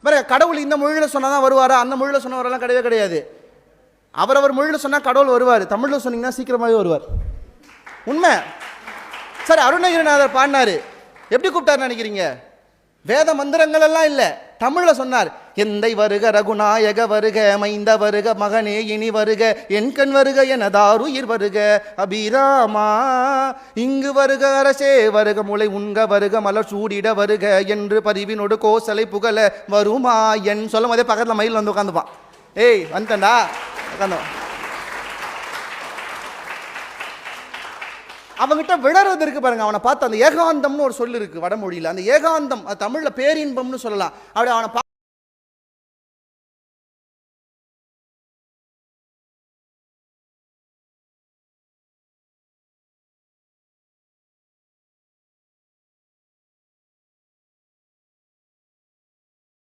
வேற கடவுள் இந்த மொழியில் சொன்னால் தான் வருவாரா, அந்த மொழியில் சொன்னவரெல்லாம் கிடையவே கிடையாது. அவர் மொழியில் சொன்னால் கடவுள் வருவார், தமிழில் சொன்னீங்கன்னா சீக்கிரமாகவே வருவார். உண்மை. சரி, அருணகிரிநாதர் பாடினாரு, எப்படி கூப்பிட்டாருன்னு நினைக்கிறீங்க? வேத மந்திரங்கள் எல்லாம் இல்லை, தமிழில் சொன்னார். எந்தை வருக ரகுநாயக வருக, மைந்த வருக மகனே இனி வருக, என் கண் வருக எனதாருயிர் வருக அபிராமா, இங்கு வருக அரசே வருக, முளை உண்க வருக, மலர் சூடிட வருக என்று பரிவினோடு கோசலை புகழ வருமா என் சொல்லும் போதே பக்கத்தில் மயில் வந்து உட்காந்துப்பான். ஏய் வந்துட்டா உட்காந்தோம். அவங்ககிட்ட விளறது இருக்கு பாருங்க. அவனை பார்த்து அந்த ஏகாந்தம்னு ஒரு சொல்லு இருக்கு வடமொழியில். அந்த ஏகாந்தம் அது தமிழில் பேரின்பம்னு சொல்லலாம். அப்படி அவனை